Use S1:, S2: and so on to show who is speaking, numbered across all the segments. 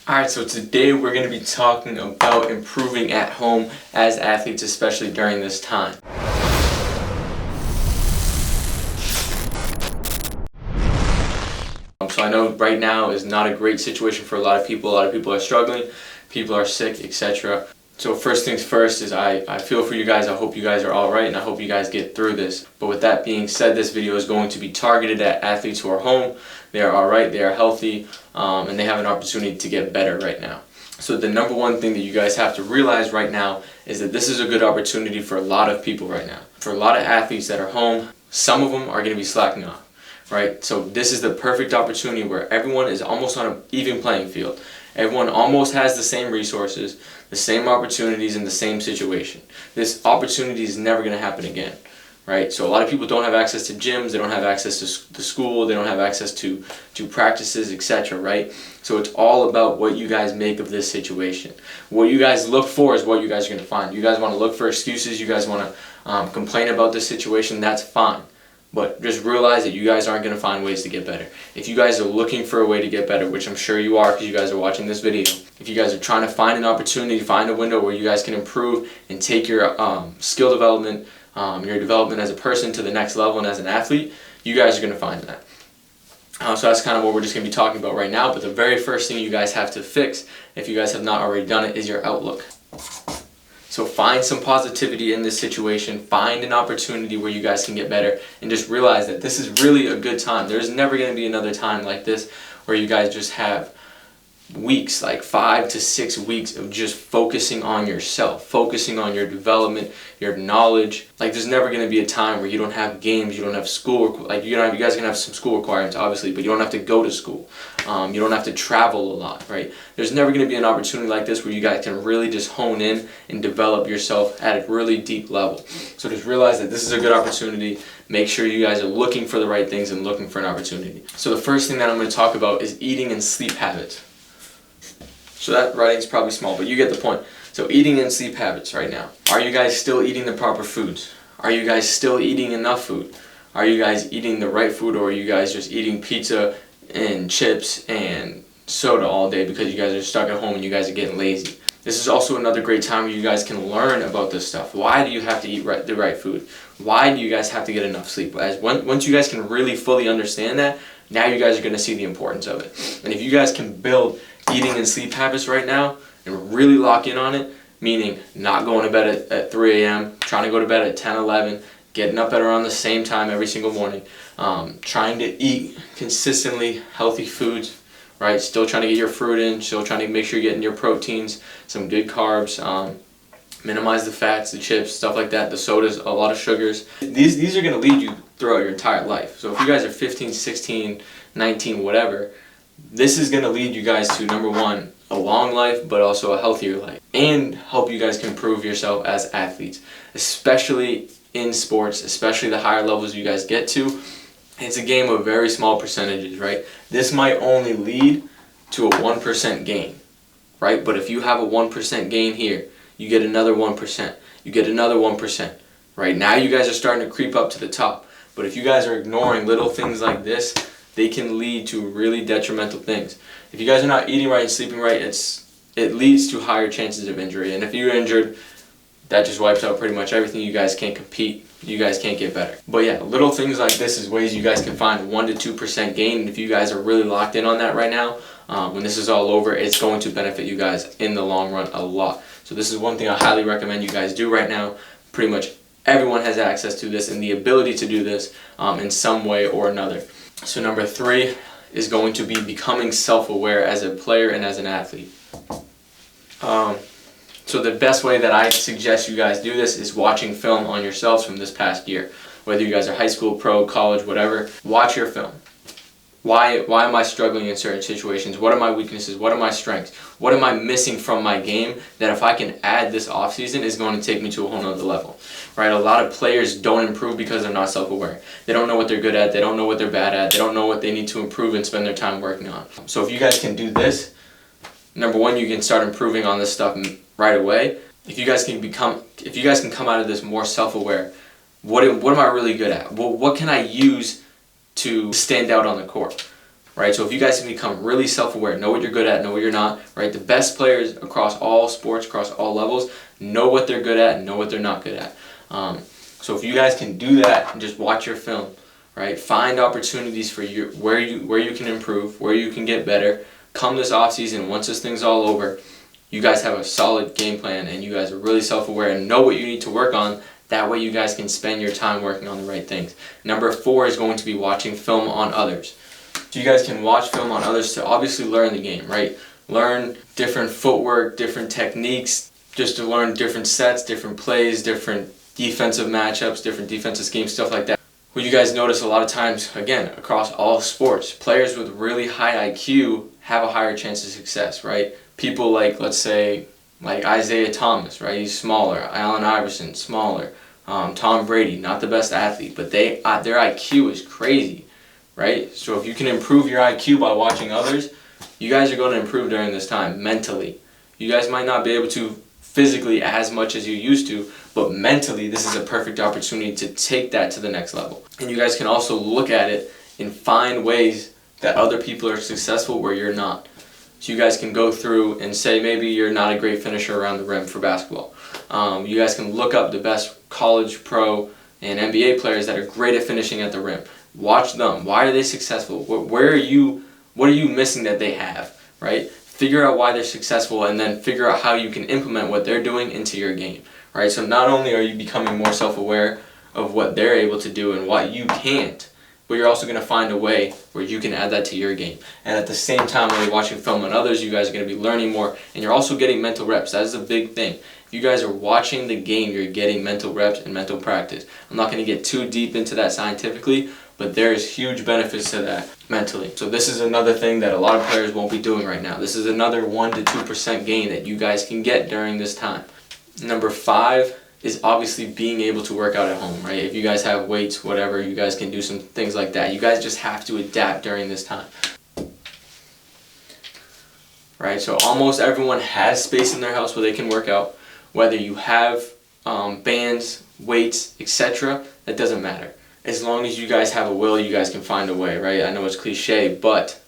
S1: Alright, so today we're going to be talking about improving at home as athletes, especially during this time. So I know right now is not a great situation for a lot of people. A lot of people are struggling, people are sick, etc. So first things first is I feel for you guys. I hope you guys are alright and I hope you guys get through this. But with that being said, this video is going to be targeted at athletes who are home. They are alright, they are healthy, and they have an opportunity to get better right now. So the number one thing that you guys have to realize right now is that this is a good opportunity for a lot of people right now. For a lot of athletes that are home, some of them are going to be slacking off. Right? So this is the perfect opportunity where everyone is almost on an even playing field. Everyone almost has the same resources, the same opportunities, in the same situation. This opportunity is never going to happen again. Right? So a lot of people don't have access to gyms, they don't have access to school, they don't have access to practices, etc. Right? So it's all about what you guys make of this situation. What you guys look for is what you guys are going to find. You guys want to look for excuses, you guys want to complain about this situation, that's fine. But just realize that you guys aren't going to find ways to get better. If you guys are looking for a way to get better, which I'm sure you are because you guys are watching this video, if you guys are trying to find an opportunity, find a window where you guys can improve and take your skill development, your development as a person to the next level and as an athlete, you guys are going to find that. So that's kind of what we're just going to be talking about right now. But the very first thing you guys have to fix, if you guys have not already done it, is your outlook. So find some positivity in this situation, find an opportunity where you guys can get better, and just realize that this is really a good time. There's never going to be another time like this where you guys just have weeks, like 5 to 6 weeks of just focusing on yourself, focusing on your development, your knowledge. Like there's never going to be a time where you don't have games, you don't have school, like you guys are going to have some school requirements obviously, but you don't have to go to school. You don't have to travel a lot, right? There's never going to be an opportunity like this where you guys can really just hone in and develop yourself at a really deep level. So just realize that this is a good opportunity. Make sure you guys are looking for the right things and looking for an opportunity. So the first thing that I'm going to talk about is eating and sleep habits. So that writing's probably small, but you get the point. So eating and sleep habits right now. Are you guys still eating the proper foods? Are you guys still eating enough food? Are you guys eating the right food, or are you guys just eating pizza and chips and soda all day because you guys are stuck at home and you guys are getting lazy? This is also another great time where you guys can learn about this stuff. Why do you have to eat the right food? Why do you guys have to get enough sleep? Once you guys can really fully understand that, now you guys are going to see the importance of it. And if you guys can build eating and sleep habits right now and really lock in on it, meaning not going to bed at 3 a.m., trying to go to bed at 10, 11, getting up at around the same time every single morning, trying to eat consistently healthy foods, right? Still trying to get your fruit in, still trying to make sure you're getting your proteins, some good carbs, minimize the fats, the chips, stuff like that, the sodas, a lot of sugars. These are going to lead you throughout your entire life. So if you guys are 15, 16, 19, whatever, this is going to lead you guys to, number one, a long life, but also a healthier life, and help you guys improve yourself as athletes, especially in sports, especially the higher levels you guys get to. It's a game of very small percentages, right? This might only lead to a 1% gain, right? But if you have a 1% gain here, you get another 1%, you get another 1%, right? Now you guys are starting to creep up to the top. But if you guys are ignoring little things like this, they can lead to really detrimental things. If you guys are not eating right and sleeping right, it leads to higher chances of injury. And if you're injured, that just wipes out pretty much everything. You guys can't compete. You guys can't get better. But yeah, little things like this is ways you guys can find 1 to 2% gain. And if you guys are really locked in on that right now, when this is all over, it's going to benefit you guys in the long run a lot. So this is one thing I highly recommend you guys do right now. Pretty much everyone has access to this and the ability to do this in some way or another. So number 3 is going to be becoming self-aware as a player and as an athlete. So the best way that I suggest you guys do this is watching film on yourselves from this past year. Whether you guys are high school, pro, college, whatever, watch your film. Why am I struggling in certain situations? What are my weaknesses? What are my strengths? What am I missing from my game that if I can add this off season is going to take me to a whole nother level, right? A lot of players don't improve because they're not self-aware. They don't know what they're good at. They don't know what they're bad at. They don't know what they need to improve and spend their time working on. So if you guys can do this, number one, you can start improving on this stuff right away. If you guys can come out of this more self-aware, what am I really good at? What can I use to stand out on the court, right? So if you guys can become really self-aware, know what you're good at, know what you're not, right? The best players across all sports, across all levels, know what they're good at and know what they're not good at. So if you guys can do that and just watch your film, right? Find opportunities for you where you can improve, where you can get better. Come this off season, once this thing's all over, you guys have a solid game plan and you guys are really self-aware and know what you need to work on. That way you guys can spend your time working on the right things. Number 4 is going to be watching film on others. So you guys can watch film on others to obviously learn the game, right? Learn different footwork, different techniques, just to learn different sets, different plays, different defensive matchups, different defensive schemes, stuff like that. What you guys notice a lot of times, again, across all sports, players with really high IQ have a higher chance of success, right? People like, let's say, like Isaiah Thomas, right? He's smaller. Allen Iverson, smaller. Tom Brady, not the best athlete, but their IQ is crazy, right? So if you can improve your IQ by watching others, you guys are going to improve during this time mentally. You guys might not be able to physically as much as you used to, but mentally this is a perfect opportunity to take that to the next level. And you guys can also look at it and find ways that other people are successful where you're not. So you guys can go through and say maybe you're not a great finisher around the rim for basketball. You guys can look up the best college, pro, and NBA players that are great at finishing at the rim. Watch them. Why are they successful? What are you missing that they have, right? Figure out why they're successful and then figure out how you can implement what they're doing into your game, right? So not only are you becoming more self-aware of what they're able to do and what you can't, but you're also going to find a way where you can add that to your game. And at the same time, when you're watching film on others, you guys are going to be learning more, and you're also getting mental reps. That is a big thing. If you guys are watching the game, you're getting mental reps and mental practice. I'm not going to get too deep into that scientifically, but there's huge benefits to that mentally. So this is another thing that a lot of players won't be doing right now. This is another 1 to 2% gain that you guys can get during this time. Number 5 is obviously being able to work out at home, right? If you guys have weights, whatever, you guys can do some things like that. You guys just have to adapt during this time. Right, so almost everyone has space in their house where they can work out. Whether you have bands, weights, etc., that doesn't matter. As long as you guys have a will, you guys can find a way, right? I know it's cliche, but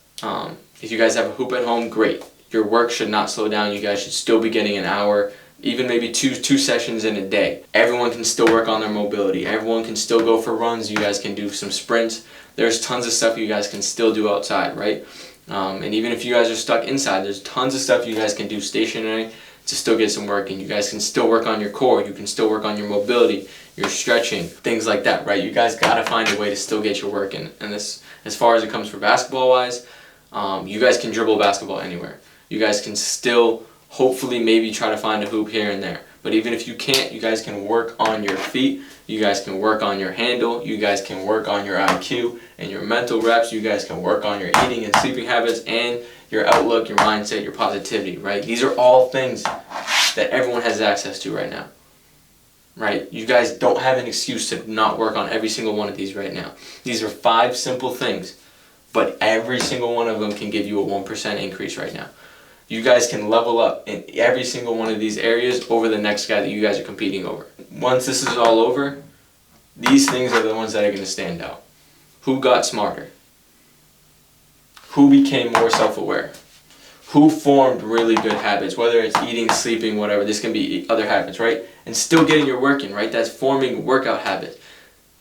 S1: if you guys have a hoop at home, great. Your work should not slow down. You guys should still be getting an hour, even maybe two sessions in a day. Everyone can still work on their mobility. Everyone can still go for runs. You guys can do some sprints. There's tons of stuff you guys can still do outside, right? And even if you guys are stuck inside, there's tons of stuff you guys can do stationary to still get some work in. You guys can still work on your core. You can still work on your mobility, your stretching, things like that, right? You guys got to find a way to still get your work in. And this, as far as it comes for basketball-wise, you guys can dribble basketball anywhere. You guys can still hopefully maybe try to find a hoop here and there. But even if you can't, you guys can work on your feet. You guys can work on your handle. You guys can work on your IQ and your mental reps. You guys can work on your eating and sleeping habits and your outlook, your mindset, your positivity, right? These are all things that everyone has access to right now, right? You guys don't have an excuse to not work on every single one of these right now. These are 5 simple things, but every single one of them can give you a 1% increase right now. You guys can level up in every single one of these areas over the next guy that you guys are competing over. Once this is all over, these things are the ones that are going to stand out. Who got smarter? Who became more self-aware? Who formed really good habits, whether it's eating, sleeping, whatever. This can be other habits, right? And still getting your work in, right? That's forming workout habits.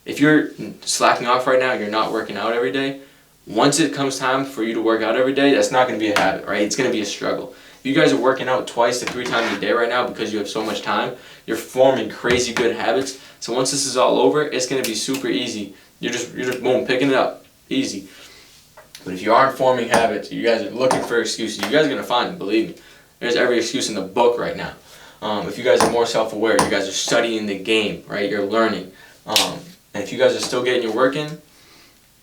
S1: If you're slacking off right now, you're not working out every day, once it comes time for you to work out every day, that's not going to be a habit, right? It's going to be a struggle. If you guys are working out 2 to 3 times a day right now because you have so much time, you're forming crazy good habits. So once this is all over, it's going to be super easy. You're just boom, picking it up, easy. But if you aren't forming habits, you guys are looking for excuses, you guys are going to find them, believe me. There's every excuse in the book right now. If you guys are more self-aware, you guys are studying the game, right? You're learning. And if you guys are still getting your work in,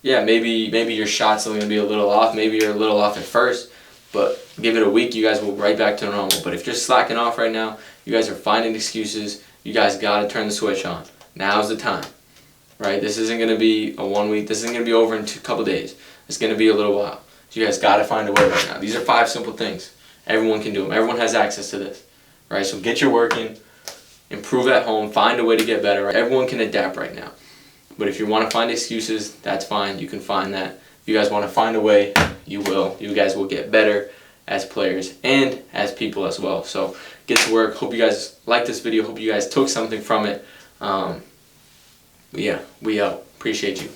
S1: yeah, maybe your shot's still going to be a little off. Maybe you're a little off at first, but give it a week, you guys will right back to normal. But if you're slacking off right now, you guys are finding excuses, you guys got to turn the switch on. Now's the time, right? This isn't going to be a 1 week. This isn't going to be over in a couple days. It's going to be a little while. So you guys got to find a way right now. These are 5 simple things. Everyone can do them. Everyone has access to this, right? So get your work in, improve at home, find a way to get better. Everyone can adapt right now. But if you want to find excuses, that's fine. You can find that. you guys want to find a way, you will. You guys will get better as players and as people as well. So get to work. Hope you guys liked this video. Hope you guys took something from it. Yeah, we out. Appreciate you.